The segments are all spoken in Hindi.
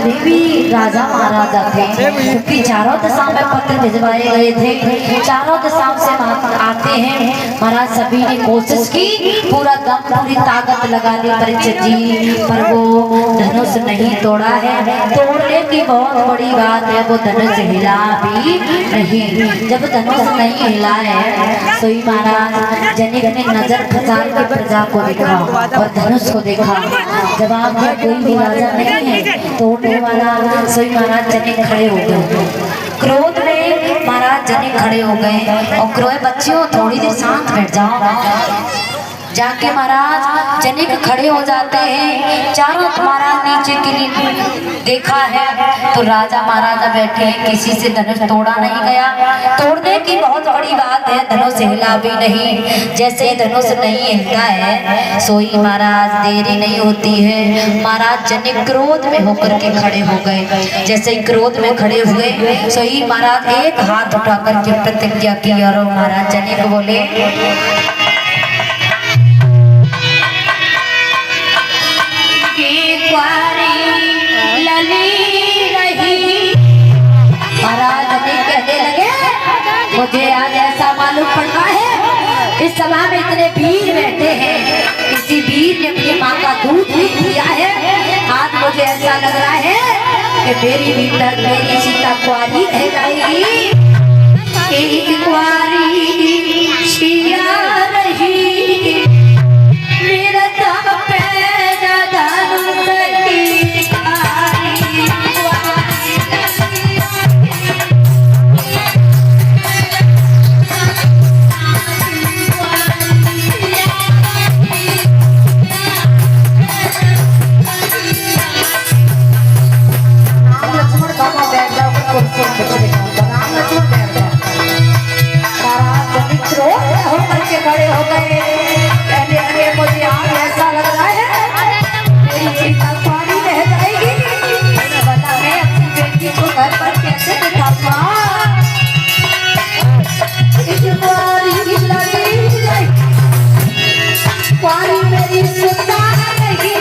जितने भी राजा महाराजा थे, क्योंकि चारों दिशा में पत्र भिजवाए गए थे, चारों दिशा से आते हैं महाराज। सभी ने कोशिश की, पूरा दम पूरी ताकत लगा दी परीक्षित जी, पर वो धनुष नहीं तोड़ा है। तोड़ने की बहुत बड़ी बात है, वो धनुष हिला भी नहीं। जब धनुष नहीं हिला है तो ही महाराज जनिक ने नजर खसार के प्रजा को देखा और धनुष को देखा। जवाब में कोई भी राजा नहीं है तोड़ने वाला। सोई महाराज जनिक खड़े हो गए, क्रोध में महाराज जनिक खड़े हो गए और क्रोध बच्चियों थोड़ी देर शांत बैठ जाओ। जाके महाराज जनिक खड़े हो जाते हैं। चारों महाराज नीचे के लिए देखा है तो राजा महाराजा बैठे हैं, किसी से धनुष तोड़ा नहीं गया। तोड़ने की बहुत बड़ी बात है, धनुष हिला भी नहीं। जैसे धनुष नहीं हिलता है सोई महाराज देरी नहीं होती है। महाराज जनिक क्रोध में होकर के खड़े हो गए। जैसे ही क्रोध में खड़े हुए सोई महाराज एक हाथ उठा करके प्रतिज्ञा की और महाराज जनिक बोले, मुझे आज ऐसा मालूम पड़ता है इस सभा में इतने वीर बैठे हैं, किसी वीर ने अपनी माँ का दूध नहीं पिया है। आज मुझे ऐसा लग रहा है कि मेरी भीतर मेरी सीता कुंवारी रह जाएगी। कुंवारी सिया रही मेरा दाम पैदा धनुष की कारी। खड़े हो गए, कहने लगे मुझे आज ऐसा लग रहा है मेरी सीता कुंवारी रह जाएगी। बता मैं अपनी बेटी को घर पर कैसे दिखाऊंगा। कुंवारी मेरी सीता नहीं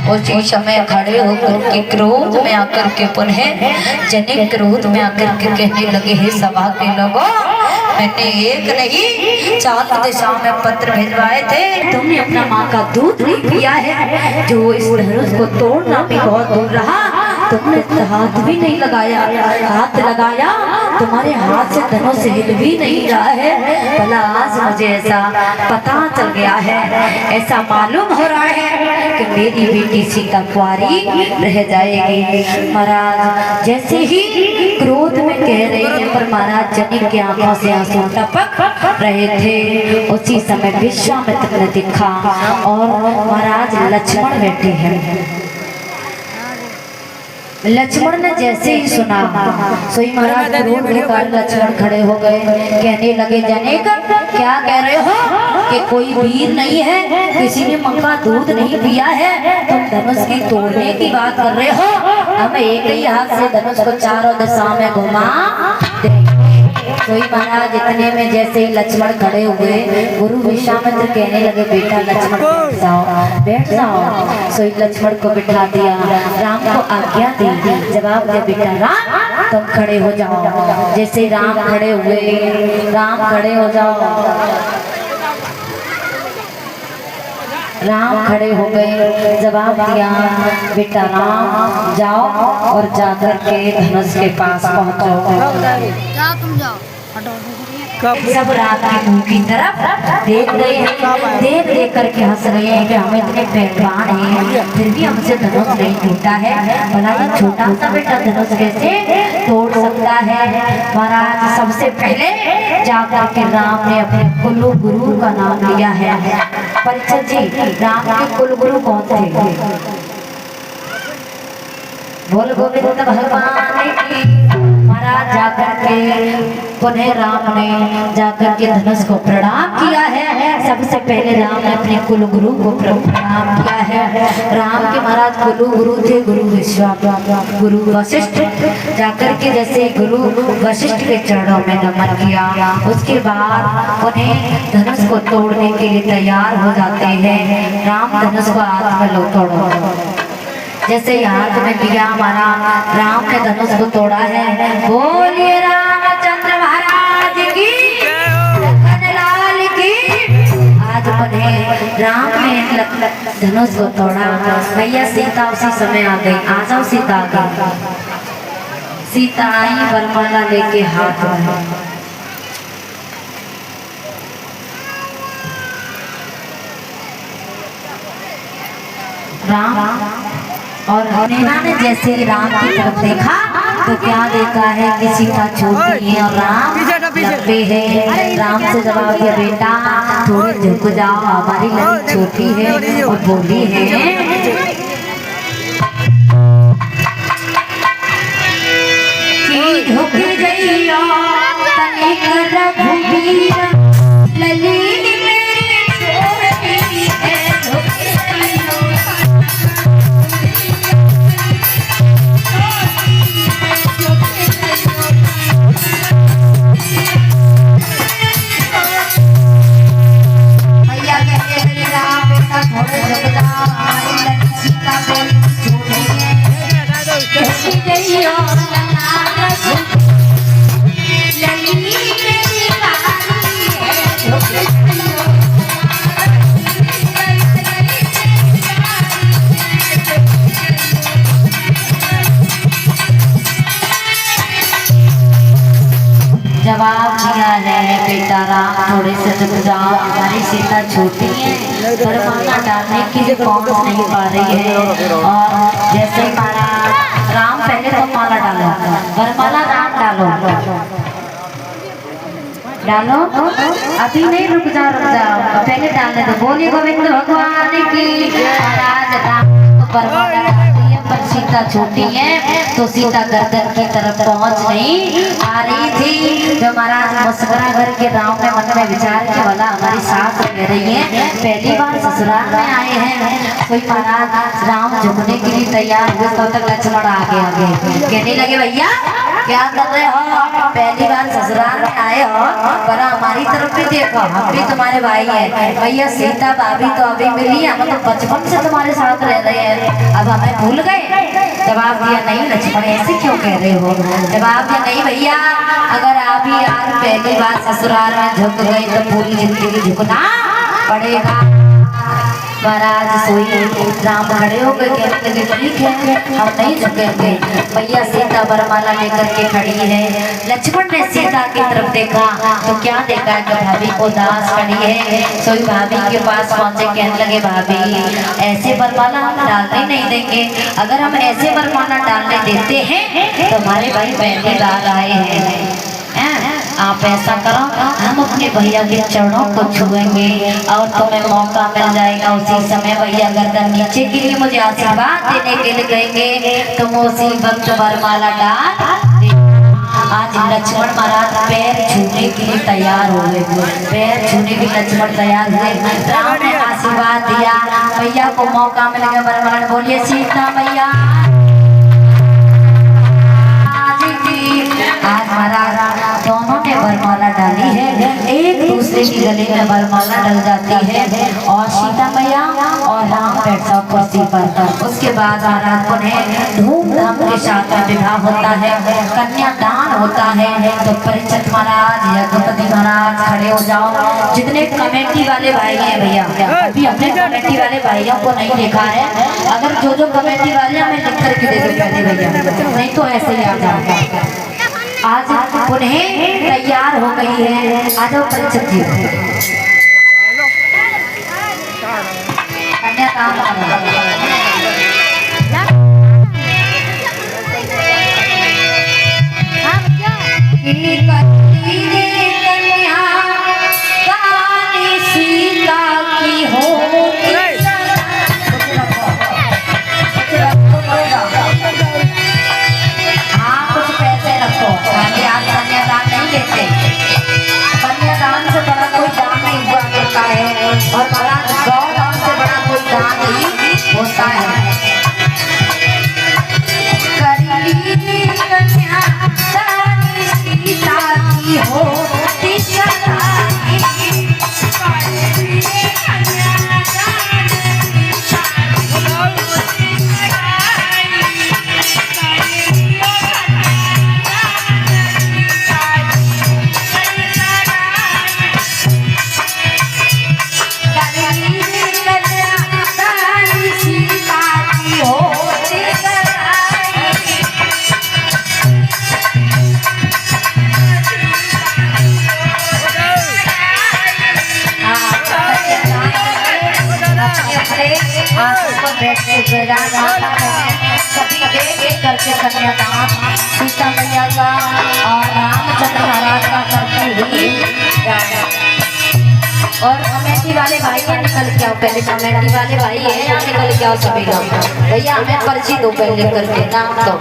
उसी समय खड़े होकर के क्रोध में आकर के पुनः जनिक क्रोध में आकर के कहने लगे, हे सभा के लोगों, मैंने एक नहीं 4 दिशा में पत्र भिजवाए थे। तुमने अपना माँ का दूध नहीं पिया है, जो इस धनुष को तोड़ना भी बहुत दूर रहा। तुमने हाथ भी नहीं लगाया, हाथ लगाया तुम्हारे हाथ से धनुष हिल भी नहीं रहा है। भला आज मुझे ऐसा पता चल गया है, ऐसा मालूम हो रहा है कि मेरी बेटी सीता कुंवारी रह जाएगी। महाराज जैसे ही क्रोध में कह रहे हैं, पर महाराज जनिक की आंखों से आंसू टपक रहे थे। उसी समय विश्वामित्र ने देखा और महाराज लक्ष्मण बैठे हैं। लक्ष्मण ने जैसे ही सुना सोई महाराज क्रोध होकर लक्ष्मण खड़े हो गए, कहने लगे जनक क्या कह रहे हो कि कोई वीर नहीं है, किसी ने मक्का दूध नहीं पिया है, तुम धनुष की तोड़ने की बात कर रहे हो। हम एक ही हाथ से धनुष को चारों दिशा में घुमा देंगे। सोई महाराज इतने में जैसे ही लक्ष्मण खड़े हुए, गुरु विश्वामित्र कहने लगे बेटा लक्ष्मण बैठ जाओ बैठ जाओ। सोई लक्ष्मण को बिठा दिया, राम को आज्ञा दी, जवाब दे बेटा राम तुम खड़े हो जाओ। जैसे राम खड़े हुए, राम खड़े हो जाओ, राम खड़े हो गए, जवाब दिया बेटा राम जाओ और जाकर के धनुष के पास पहुंचो। तुम जाओ। सब रात के मुंह की तरफ देख रहे हैं, देख देख करके हंस रहे हैं कि हम इतने पहलवान हैं फिर भी हमसे धनुष नहीं टूटा है, भला ये छोटा सा बेटा धनुष कैसे तोड़ सकता है। महाराज सबसे पहले जाकर के राम ने अपने कुल गुरु का नाम लिया है। परीक्षित जी राम के कुल गुरु कौन थे? बोल गोविंद भगवान की। महाराज जाकर के पुनः राम ने जाकर के धनुष को प्रणाम किया है। सबसे पहले राम ने अपने कुल गुरु को प्रणाम किया है। राम के महाराज कुल गुरु थे गुरु विश्वामित्र, गुरु वशिष्ठ। जाकर के जैसे गुरु वशिष्ठ के चरणों में नमन किया, उसके बाद उन्हें धनुष को तोड़ने के लिए तैयार हो जाते हैं। राम धनुष को हाथ में लो तोड़ो, जैसे हाथ में लिया हमारा राम ने धनुष को तोड़ा है। बोलिए रामचंद्र महाराज की, लाल की। आज उन्हें राम ने धनुष को तोड़ा। भैया सीता उसी समय आ गई, आ जाओ सीता आ गई। सीता आई वरमाला लेके हाथ में, राम और नैना ने जैसे राम की तरफ देखा तो क्या देखा है कि सीता छोटी है और राम लंबे है। राम से जवाब दिया बेटा थोड़ी झुक जाओ, हमारी लड़की छोटी है। और बोली है कि झुक जइयो तनिक रघुवीर लली जवाब दिया है बेटा राम थोड़े से रुक जाओ, हमारी सीता छोटी है, वरमाला डालने की भी पहुंच नहीं पा रही है। और जैसे हमारा राम पहले तो माला डालो, वरमाला राम डालो डालो, अभी नहीं रुक जाओ पहले डालने दो। बोलिए गोविंद भगवान की। महाराज राम वरमाला डालती है पर सीता छोटी है तो सीता गर्दन की तरफ पहुंच नहीं आ रही थी। जो महाराज मुस्कुरा करके राम ने मन में विचार किया वाला हमारी सास कह रही है पहली बार ससुराल में आए हैं। कोई महाराज राम झुकने के लिए तैयार हुए तो तक लक्ष्मण आगे आगे कहने लगे भैया क्या कर रहे हो, पहली बार ससुराल में आए हो पर हमारी तरफ भी देखो, हम भी तुम्हारे भाई हैं। भैया सीता भाभी तो अभी मिली, हम तो बचपन से तुम्हारे साथ रह रहे हैं, अब हमें भूल गए। जवाब दिया नहीं लक्ष्मण ऐसे क्यों कह रहे हो। जवाब दिया नहीं भैया अगर आप ही यार पहली बार ससुराल में झुक गए तो पूरी जिंदगी झुकना पड़ेगा। महाराज सोई राम खड़े हो गए कहने लगे ठीक है हम नहीं झुकेंगे। भैया सीता वरमाला लेकर के खड़ी है। लक्ष्मण ने सीता की तरफ देखा तो क्या देखा कि भाभी उदास खड़ी है। सोई भाभी के पास पहुंचे कहने लगे भाभी ऐसे वरमाला हम डालने नहीं देंगे, अगर हम ऐसे वरमाला डालने देते हैं तो हमारे भाई पहली बार आए हैं, आप आप ऐसा करो, हम अपने भैया के चरणों को छुएंगे और तुम्हें मौका मिल जाएगा उसी समय भैया गर्दन नीचे के लिए मुझे आशीर्वाद देने के लिए कहेंगे, तुम उसी वक्त वरमाला डाल। आज लक्ष्मण महाराज पैर छूने के लिए तैयार हो गए, पैर छूने के लिए लक्ष्मण तैयार हुए। राम ने आशीर्वाद दिया, भैया को मौका मिल गया वरमाला। बोलिए सीता मैया आज महाराज दोनों ने वरमाला डाली है, एक दूसरे की गले में वरमाला डल जाती है और सीता मैया और राम बैठ जाओ कुर्सी पर। उसके बाद महाराज पुनः धूमधाम के साथ विवाह होता है, कन्यादान होता है। तो परीक्षित महाराज या द्रौपदी महाराज खड़े हो जाओ। जितने कमेटी वाले भाई हैं भैया, अभी हमने कमेटी वाले भाइयों को नहीं देखा है, अगर जो कमेटी वाले हमें लिख करके दे दो पहले भैया, नहीं तो ऐसे ही आ जाएगा। आज पुनः तैयार हो गई है, आ जाओ परीक्षित जी। कन्यादान से बड़ा कोई दान नहीं हुआ करता है और महाराज गौदान से बड़ा कोई दान नहीं होता है। करके कन्यादान सीता मैया का और रामचंद्र महाराज का करती हुई। और कमेटी वाले भाई है निकल के आओ, पहले कमेटी वाले भाई है यहाँ निकल के आओ सभी लोग। भैया हमें पर्ची दो पहले करके, नाम दो।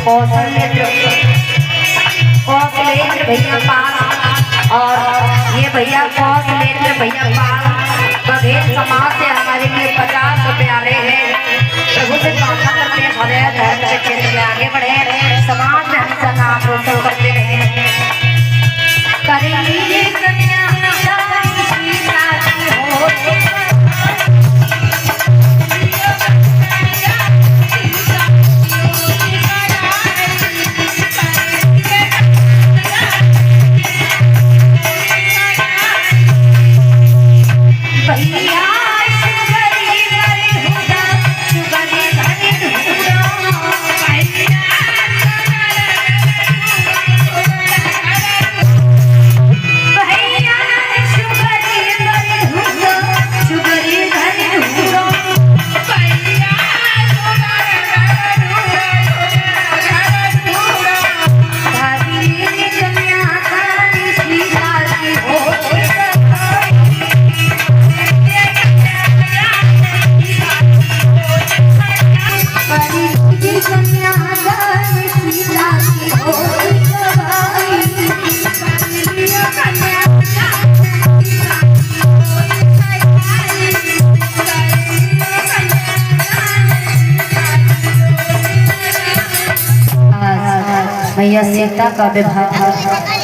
कौशलेंद्र भैया पाल और ये भैया कौशलेंद्र भैया पाल बघेल समाज से हमारे लिए 50 रुपए आ रहे हैं। प्रभु से प्रार्थना करते हैं सदैव धर्म के क्षेत्र में आगे बढ़े, समाज में हमेशा नाम रोशन करते रहे। करेंगे कन्या भैया सीता का विवाह